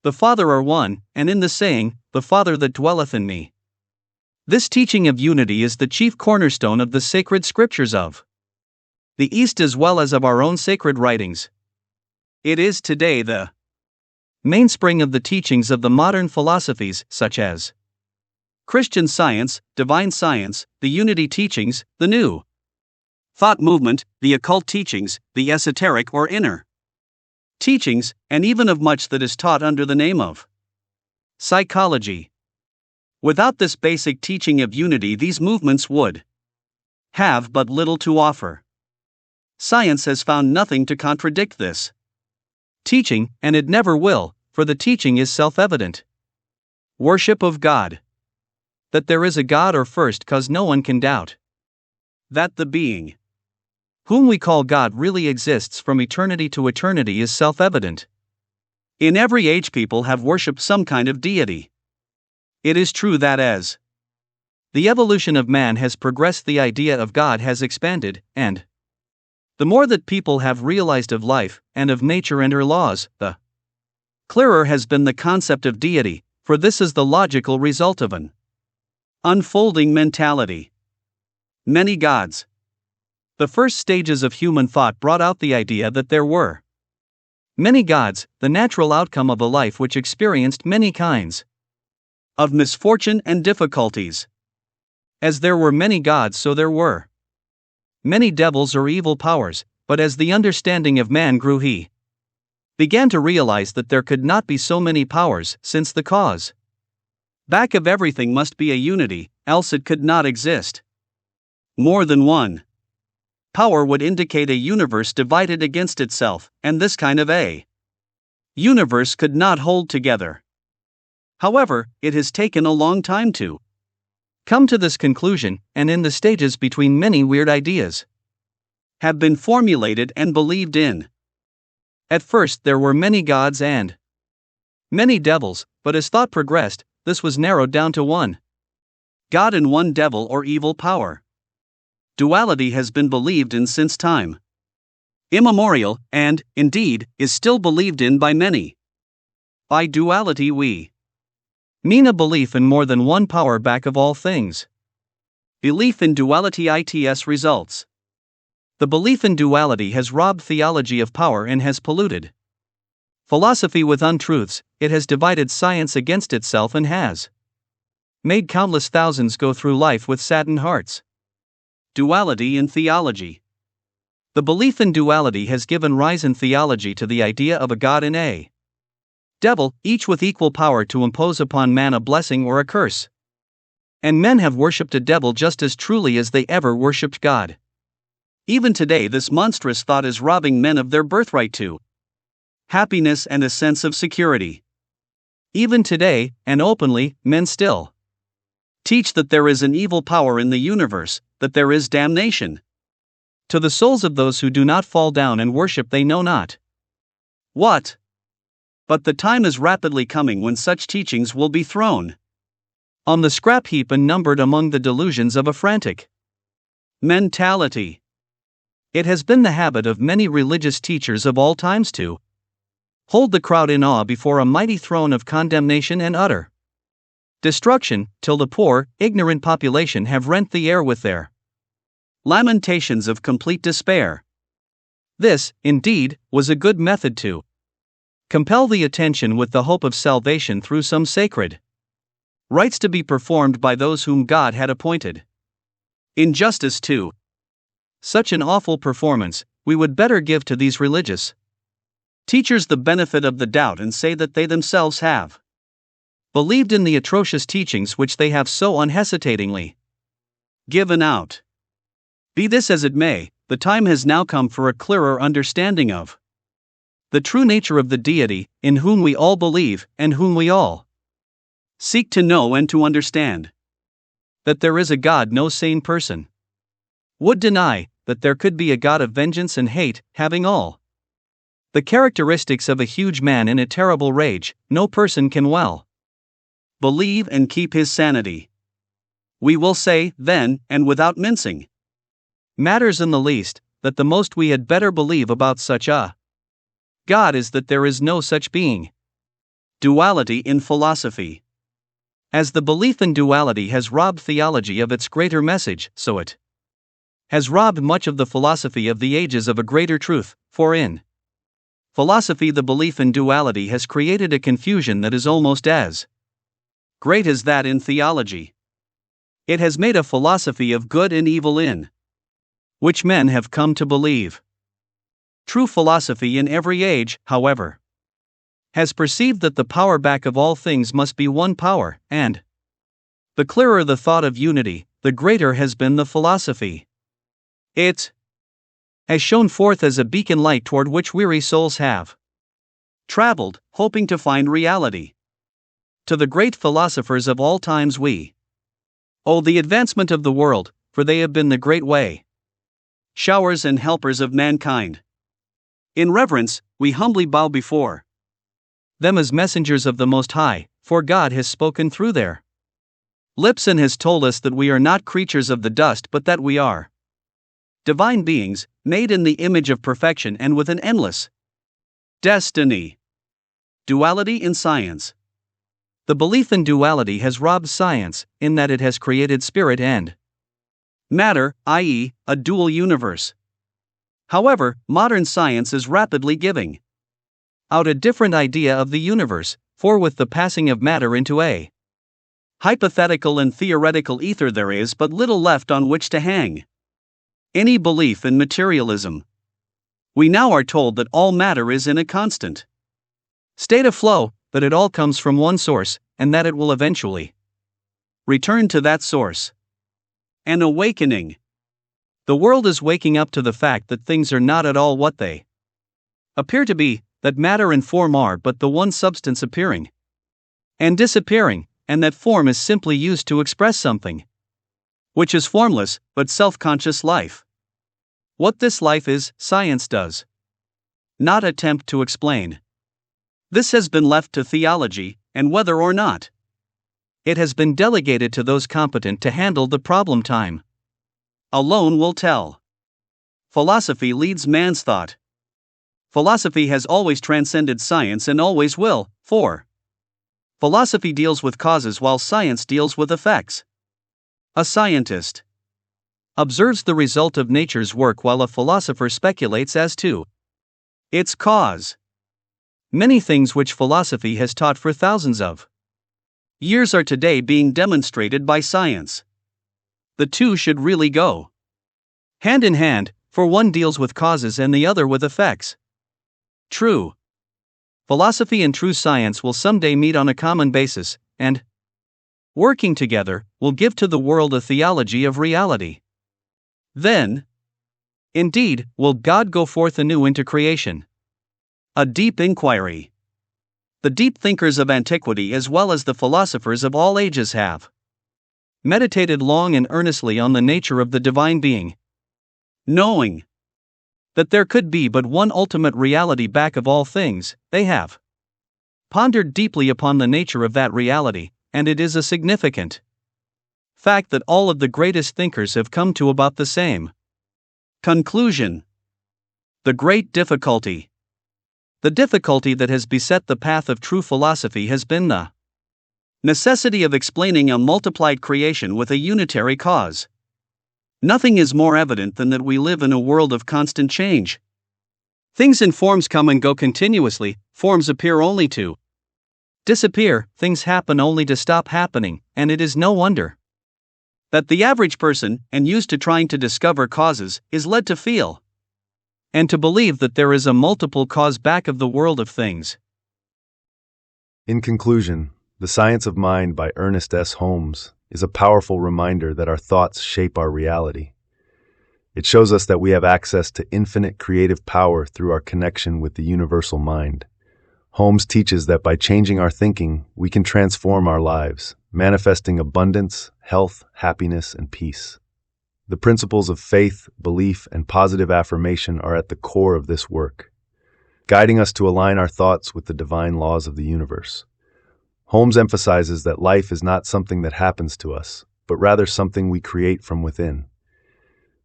the Father are one," and in the saying, "the Father that dwelleth in me This teaching of unity is the chief cornerstone of the sacred scriptures of the East as well as of our own sacred writings. It is today the mainspring of the teachings of the modern philosophies such as Christian Science, Divine Science, the Unity Teachings, the New Thought Movement, the Occult Teachings, the Esoteric or Inner Teachings, and even of much that is taught under the name of psychology. Without this basic teaching of unity, these movements would have but little to offer. Science has found nothing to contradict this teaching, and it never will, for the teaching is self-evident. Worship of God. That there is a God or first cause no one can doubt. That the being whom we call God really exists from eternity to eternity is self-evident. In every age people have worshipped some kind of deity. It is true that as the evolution of man has progressed, the idea of God has expanded, and the more that people have realized of life, and of nature and her laws, the clearer has been the concept of deity, for this is the logical result of an unfolding mentality. Many gods. The first stages of human thought brought out the idea that there were many gods, the natural outcome of a life which experienced many kinds of misfortune and difficulties. As there were many gods, so there were many devils or evil powers, but as the understanding of man grew, he began to realize that there could not be so many powers, since the cause back of everything must be a unity, else it could not exist. More than one power would indicate a universe divided against itself, and this kind of a universe could not hold together. However, it has taken a long time to come to this conclusion, and in the stages between many weird ideas have been formulated and believed in. At first there were many gods and many devils, but as thought progressed, this was narrowed down to one God and one devil or evil power. Duality has been believed in since time immemorial, and, indeed, is still believed in by many. By duality we mean a belief in more than one power back of all things. Belief in duality its results. The belief in duality has robbed theology of power and has polluted philosophy with untruths. It has divided science against itself and has made countless thousands go through life with saddened hearts. Duality in theology. The belief in duality has given rise in theology to the idea of a God and a devil, each with equal power to impose upon man a blessing or a curse. And men have worshipped a devil just as truly as they ever worshipped God. Even today, this monstrous thought is robbing men of their birthright to happiness and a sense of security. Even today, and openly, men still teach that there is an evil power in the universe, that there is damnation to the souls of those who do not fall down and worship they know not what. But the time is rapidly coming when such teachings will be thrown on the scrap heap and numbered among the delusions of a frantic mentality. It has been the habit of many religious teachers of all times to hold the crowd in awe before a mighty throne of condemnation and utter destruction, till the poor, ignorant population have rent the air with their lamentations of complete despair. This, indeed, was a good method to compel the attention with the hope of salvation through some sacred rites to be performed by those whom God had appointed. In justice to such an awful performance, we would better give to these religious teachers the benefit of the doubt and say that they themselves have believed in the atrocious teachings which they have so unhesitatingly given out. Be this as it may, the time has now come for a clearer understanding of the true nature of the deity, in whom we all believe, and whom we all seek to know and to understand. That there is a God no sane person would deny, that there could be a God of vengeance and hate, having all the characteristics of a huge man in a terrible rage, no person can well believe and keep his sanity. We will say, then, and without mincing matters in the least, that the most we had better believe about such a God is that there is no such being. Duality in philosophy. As the belief in duality has robbed theology of its greater message, so it has robbed much of the philosophy of the ages of a greater truth, for in philosophy the belief in duality has created a confusion that is almost as great as that in theology. It has made a philosophy of good and evil in which men have come to believe. True philosophy in every age, however, has perceived that the power back of all things must be one power, and the clearer the thought of unity, the greater has been the philosophy. It has shone forth as a beacon light toward which weary souls have traveled, hoping to find reality. To the great philosophers of all times we owe the advancement of the world, for they have been the great way showers and helpers of mankind. In reverence, we humbly bow before them as messengers of the Most High, for God has spoken through their lips and has told us that we are not creatures of the dust but that we are divine beings, made in the image of perfection and with an endless destiny. Duality in science. The belief in duality has robbed science, in that it has created spirit and matter, i.e., a dual universe. However, modern science is rapidly giving out a different idea of the universe, for with the passing of matter into a hypothetical and theoretical ether there is but little left on which to hang any belief in materialism. We now are told that all matter is in a constant state of flow, that it all comes from one source, and that it will eventually return to that source. An awakening. The world is waking up to the fact that things are not at all what they appear to be, that matter and form are but the one substance appearing and disappearing, and that form is simply used to express something which is formless, but self-conscious life. What this life is, science does not attempt to explain. This has been left to theology, and whether or not it has been delegated to those competent to handle the problem, time alone will tell. Philosophy leads man's thought. Philosophy has always transcended science and always will, for philosophy deals with causes while science deals with effects. A scientist observes the result of nature's work while a philosopher speculates as to its cause. Many things which philosophy has taught for thousands of years are today being demonstrated by science. The two should really go hand in hand, for one deals with causes and the other with effects. True philosophy and true science will someday meet on a common basis, and, working together, will give to the world a theology of reality. Then, indeed, will God go forth anew into creation. A deep inquiry. The deep thinkers of antiquity as well as the philosophers of all ages have meditated long and earnestly on the nature of the divine being. Knowing that there could be but one ultimate reality back of all things, they have pondered deeply upon the nature of that reality, and it is a significant fact that all of the greatest thinkers have come to about the same conclusion. The great difficulty. The difficulty that has beset the path of true philosophy has been the necessity of explaining a multiplied creation with a unitary cause. Nothing is more evident than that we live in a world of constant change. Things and forms come and go continuously, forms appear only to disappear, things happen only to stop happening, and it is no wonder that the average person, and used to trying to discover causes, is led to feel and to believe that there is a multiple cause back of the world of things. In conclusion, The Science of Mind by Ernest S. Holmes is a powerful reminder that our thoughts shape our reality. It shows us that we have access to infinite creative power through our connection with the universal mind. Holmes teaches that by changing our thinking, we can transform our lives, manifesting abundance, health, happiness, and peace. The principles of faith, belief, and positive affirmation are at the core of this work, guiding us to align our thoughts with the divine laws of the universe. Holmes emphasizes that life is not something that happens to us, but rather something we create from within.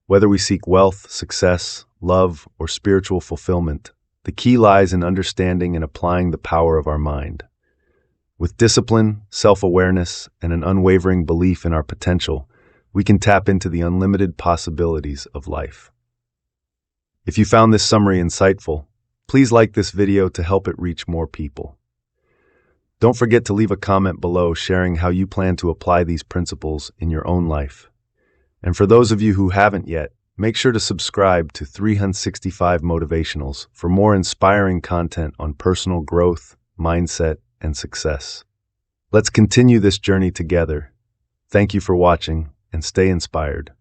Whether we seek wealth, success, love, or spiritual fulfillment, the key lies in understanding and applying the power of our mind. With discipline, self-awareness, and an unwavering belief in our potential, we can tap into the unlimited possibilities of life. If you found this summary insightful, please like this video to help it reach more people. Don't forget to leave a comment below sharing how you plan to apply these principles in your own life. And for those of you who haven't yet, make sure to subscribe to 365 Motivationals for more inspiring content on personal growth, mindset, and success. Let's continue this journey together. Thank you for watching, and stay inspired.